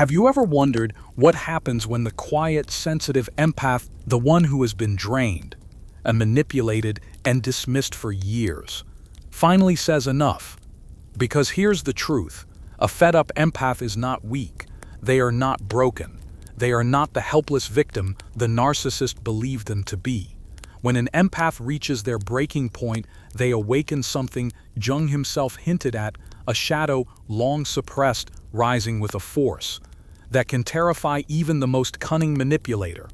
Have you ever wondered what happens when the quiet, sensitive empath, the one who has been drained and manipulated and dismissed for years, finally says enough? Because here's the truth. A fed-up empath is not weak. They are not broken. They are not the helpless victim the narcissist believed them to be. When an empath reaches their breaking point, they awaken something Jung himself hinted at, a shadow long suppressed rising with a force that can terrify even the most cunning manipulator.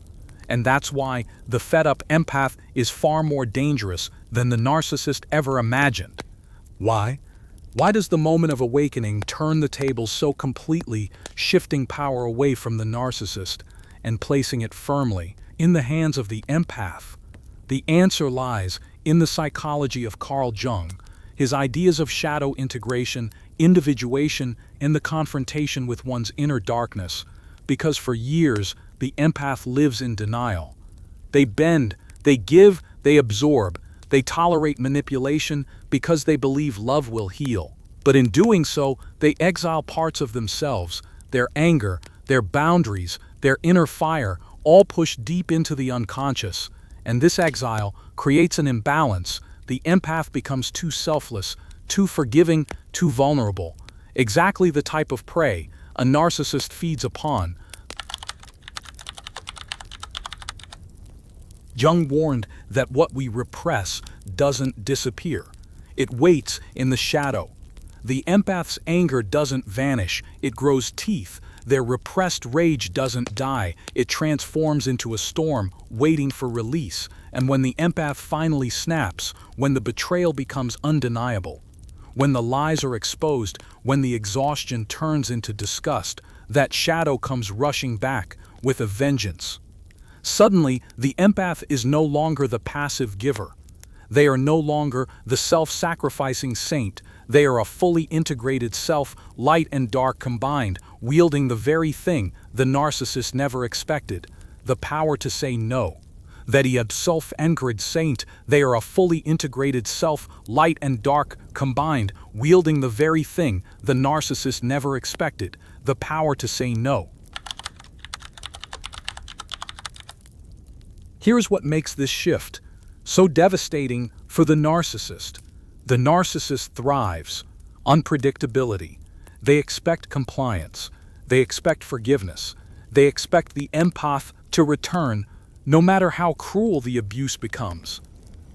And that's why the fed-up empath is far more dangerous than the narcissist ever imagined. Why? Why does the moment of awakening turn the tables so completely, shifting power away from the narcissist and placing it firmly in the hands of the empath? The answer lies in the psychology of Carl Jung, his ideas of shadow integration, individuation, and the confrontation with one's inner darkness, because for years the empath lives in denial. They bend, they give, they absorb, they tolerate manipulation because they believe love will heal. But in doing so, they exile parts of themselves, their anger, their boundaries, their inner fire, all pushed deep into the unconscious. And this exile creates an imbalance. The empath becomes too selfless, too forgiving, too vulnerable. Exactly the type of prey a narcissist feeds upon. Jung warned that what we repress doesn't disappear. It waits in the shadow. The empath's anger doesn't vanish, it grows teeth. Their repressed rage doesn't die, it transforms into a storm, waiting for release. And when the empath finally snaps, when the betrayal becomes undeniable, when the lies are exposed, when the exhaustion turns into disgust, that shadow comes rushing back with a vengeance. Suddenly, the empath is no longer the passive giver. They are no longer the self-sacrificing saint. They are a fully integrated self, light and dark combined, wielding the very thing the narcissist never expected, the power to say no. That he had self-anchored saint, they are a fully integrated self, light and dark combined, wielding the very thing the narcissist never expected, the power to say no. Here's what makes this shift so devastating for the narcissist. The narcissist thrives on predictability. They expect compliance. They expect forgiveness. They expect the empath to return, no matter how cruel the abuse becomes.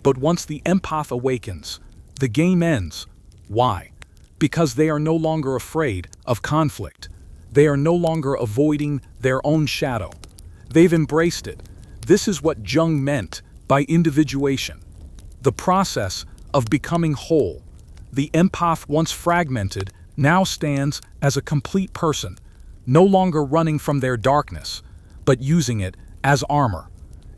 But once the empath awakens, the game ends. Why? Because they are no longer afraid of conflict. They are no longer avoiding their own shadow. They've embraced it. This is what Jung meant by individuation, the process of becoming whole. The empath, once fragmented, now stands as a complete person, no longer running from their darkness, but using it as armor.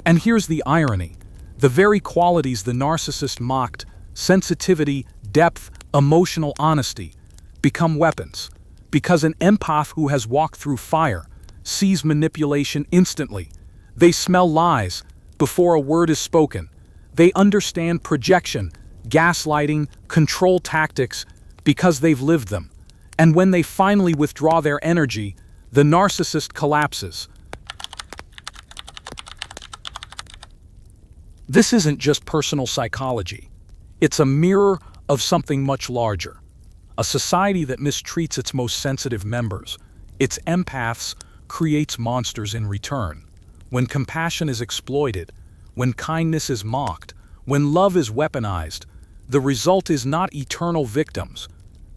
And here's the irony. The very qualities the narcissist mocked, sensitivity, depth, emotional honesty, become weapons. Because an empath who has walked through fire sees manipulation instantly. They smell lies before a word is spoken. They understand projection, gaslighting, control tactics because they've lived them. And when they finally withdraw their energy, the narcissist collapses. This isn't just personal psychology. It's a mirror of something much larger. A society that mistreats its most sensitive members, its empaths, creates monsters in return. When compassion is exploited, when kindness is mocked, when love is weaponized, the result is not eternal victims.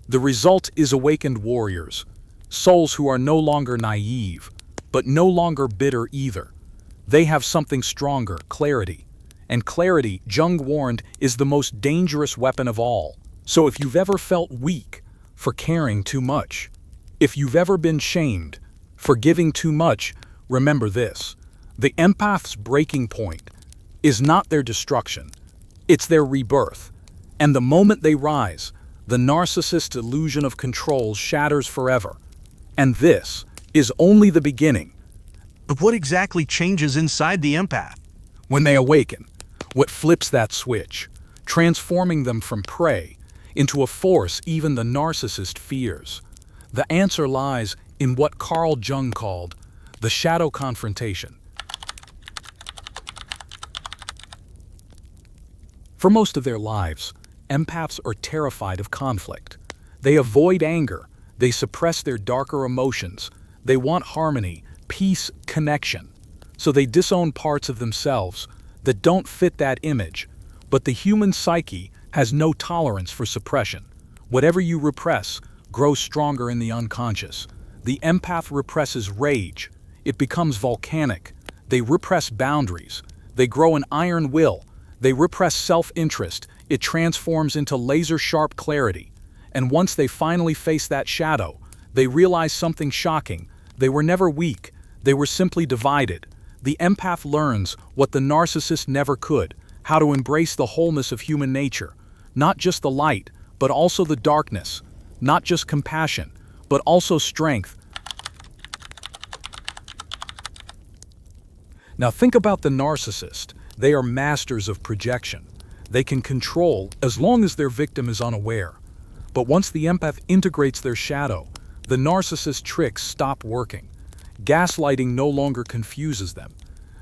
The result is awakened warriors, souls who are no longer naive, but no longer bitter either. They have something stronger, clarity. And clarity, Jung warned, is the most dangerous weapon of all. So if you've ever felt weak for caring too much, if you've ever been shamed for giving too much, remember this. The empath's breaking point is not their destruction, it's their rebirth. And the moment they rise, the narcissist's illusion of control shatters forever. And this is only the beginning. But what exactly changes inside the empath? When they awaken, what flips that switch, transforming them from prey into a force even the narcissist fears? The answer lies in what Carl Jung called the shadow confrontation. For most of their lives, empaths are terrified of conflict. They avoid anger, they suppress their darker emotions, they want harmony, peace, connection. So they disown parts of themselves that don't fit that image. But the human psyche has no tolerance for suppression. Whatever you repress grows stronger in the unconscious. The empath represses rage. It becomes volcanic. They repress boundaries. They grow an iron will. They repress self-interest. It transforms into laser-sharp clarity. And once they finally face that shadow, they realize something shocking. They were never weak. They were simply divided. The empath learns what the narcissist never could, how to embrace the wholeness of human nature. Not just the light, but also the darkness. Not just compassion, but also strength. Now think about the narcissist. They are masters of projection. They can control as long as their victim is unaware. But once the empath integrates their shadow, the narcissist tricks stop working. Gaslighting no longer confuses them.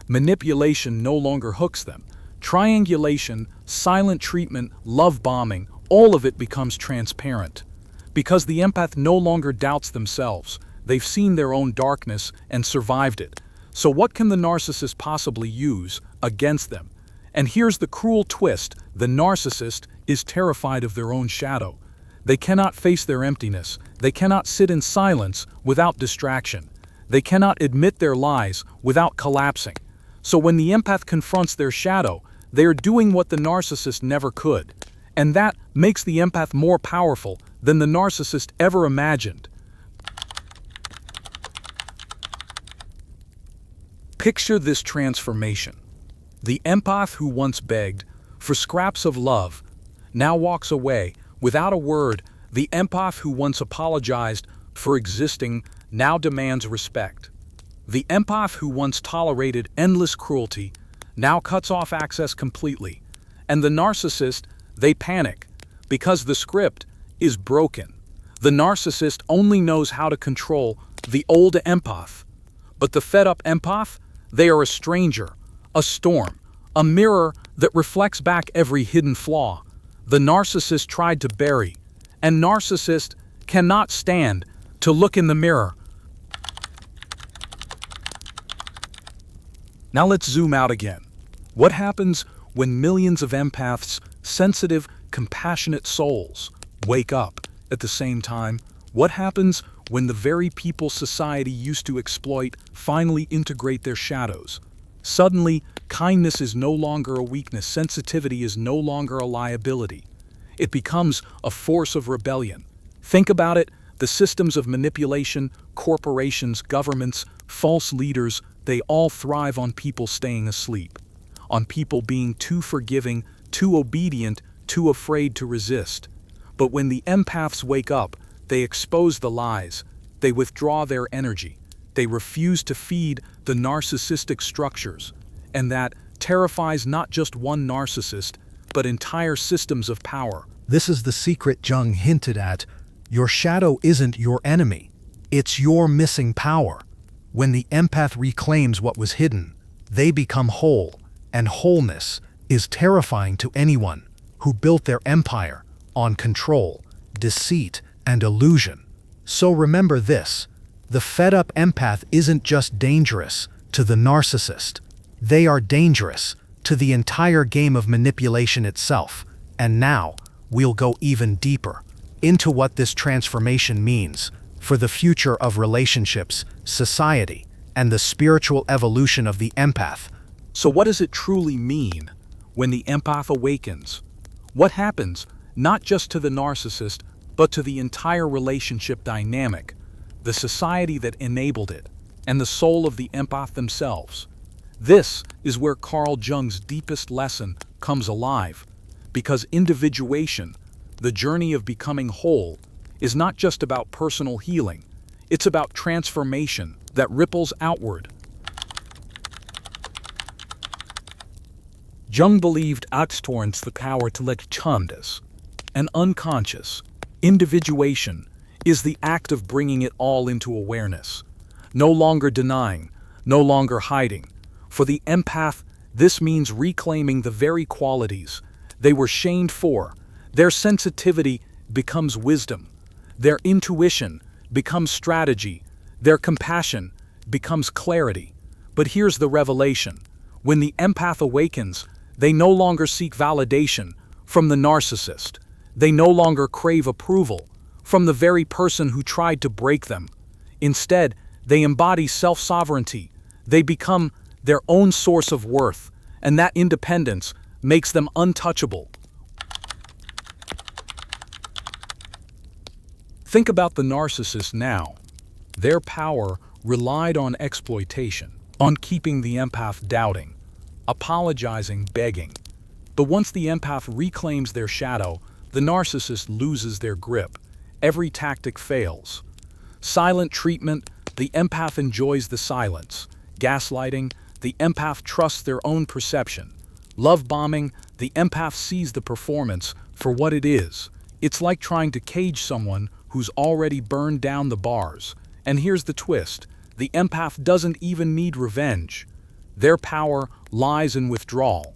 Manipulation no longer hooks them. Triangulation, silent treatment, love bombing, all of it becomes transparent. Because the empath no longer doubts themselves. They've seen their own darkness and survived it. So what can the narcissist possibly use against them? And here's the cruel twist: the narcissist is terrified of their own shadow. They cannot face their emptiness. They cannot sit in silence without distraction. They cannot admit their lies without collapsing. So when the empath confronts their shadow, they are doing what the narcissist never could. And that makes the empath more powerful than the narcissist ever imagined. Picture this transformation. The empath who once begged for scraps of love now walks away without a word. The empath who once apologized for existing now demands respect. The empath who once tolerated endless cruelty now cuts off access completely. And the narcissist, they panic because the script is broken. The narcissist only knows how to control the old empath. But the fed-up empath, they are a stranger, a storm, a mirror that reflects back every hidden flaw the narcissist tried to bury. And narcissist cannot stand to look in the mirror. Now let's zoom out again. What happens when millions of empaths, sensitive, compassionate souls, wake up at the same time? What happens when the very people society used to exploit finally integrate their shadows? Suddenly, kindness is no longer a weakness. Sensitivity is no longer a liability. It becomes a force of rebellion. Think about it. The systems of manipulation, corporations, governments, false leaders, they all thrive on people staying asleep, on people being too forgiving, too obedient, too afraid to resist. But when the empaths wake up, they expose the lies, they withdraw their energy, they refuse to feed the narcissistic structures, and that terrifies not just one narcissist, but entire systems of power. This is the secret Jung hinted at. Your shadow isn't your enemy. It's your missing power. When the empath reclaims what was hidden, they become whole, and wholeness is terrifying to anyone who built their empire on control, deceit, and illusion. So remember this: the fed-up empath isn't just dangerous to the narcissist. They are dangerous to the entire game of manipulation itself. And now, we'll go even deeper into what this transformation means for the future of relationships, society, and the spiritual evolution of the empath. So what does it truly mean when the empath awakens? What happens not just to the narcissist, but to the entire relationship dynamic, the society that enabled it, and the soul of the empath themselves? This is where Carl Jung's deepest lesson comes alive, because individuation, the journey of becoming whole, is not just about personal healing. It's about transformation that ripples outward. Jung believed Axtorn's the power to let chandas, an unconscious individuation is the act of bringing it all into awareness. No longer denying, no longer hiding. For the empath, this means reclaiming the very qualities they were shamed for. Their sensitivity becomes wisdom. Their intuition becomes strategy. Their compassion becomes clarity. But here's the revelation. When the empath awakens, they no longer seek validation from the narcissist. They no longer crave approval from the very person who tried to break them. Instead, they embody self-sovereignty. They become their own source of worth, and that independence makes them untouchable. Think about the narcissist now. Their power relied on exploitation, on keeping the empath doubting, apologizing, begging. But once the empath reclaims their shadow, the narcissist loses their grip. Every tactic fails. Silent treatment, the empath enjoys the silence. Gaslighting, the empath trusts their own perception. Love bombing, the empath sees the performance for what it is. It's like trying to cage someone who's already burned down the bars. And here's the twist. The empath doesn't even need revenge. Their power lies in withdrawal,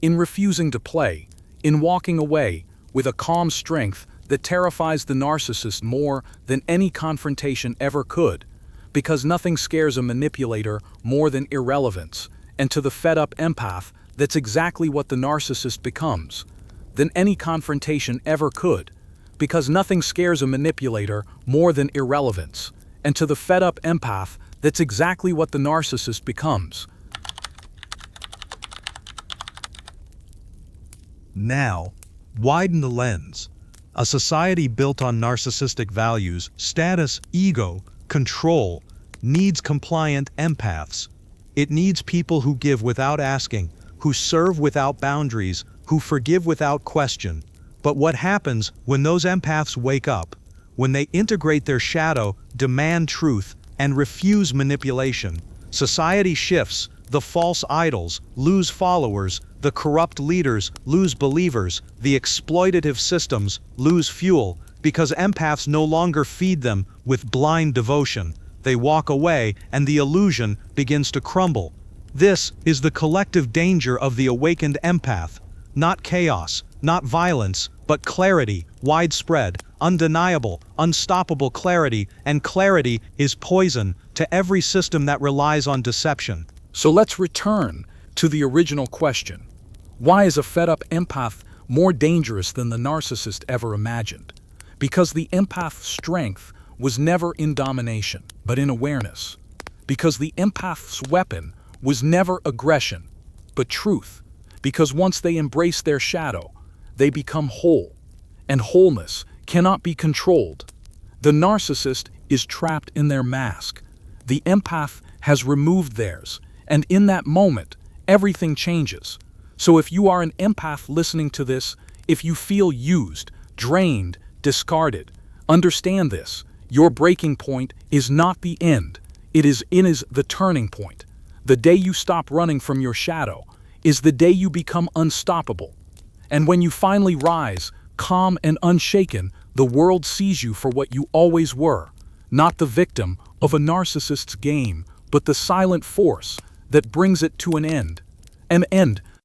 in refusing to play, in walking away with a calm strength that terrifies the narcissist more than any confrontation ever could. Because nothing scares a manipulator more than irrelevance, and to the fed-up empath, that's exactly what the narcissist becomes, than any confrontation ever could. Because nothing scares a manipulator more than irrelevance, and to the fed-up empath, that's exactly what the narcissist becomes. Now, widen the lens. A society built on narcissistic values, status, ego, control, needs compliant empaths. It needs people who give without asking, who serve without boundaries, who forgive without question. But what happens when those empaths wake up? When they integrate their shadow, demand truth, and refuse manipulation? Society shifts. The false idols lose followers, the corrupt leaders lose believers, the exploitative systems lose fuel, because empaths no longer feed them with blind devotion. They walk away, and the illusion begins to crumble. This is the collective danger of the awakened empath. Not chaos, not violence, but clarity, widespread, undeniable, unstoppable clarity, and clarity is poison to every system that relies on deception. So let's return to the original question. Why is a fed-up empath more dangerous than the narcissist ever imagined? Because the empath's strength was never in domination, but in awareness. Because the empath's weapon was never aggression, but truth. Because once they embrace their shadow, they become whole, and wholeness cannot be controlled. The narcissist is trapped in their mask. The empath has removed theirs, and in that moment, everything changes. So if you are an empath listening to this, if you feel used, drained, discarded, understand this. Your breaking point is not the end. It is the turning point. The day you stop running from your shadow is the day you become unstoppable. And when you finally rise, calm and unshaken, the world sees you for what you always were, not the victim of a narcissist's game, but the silent force that brings it to an end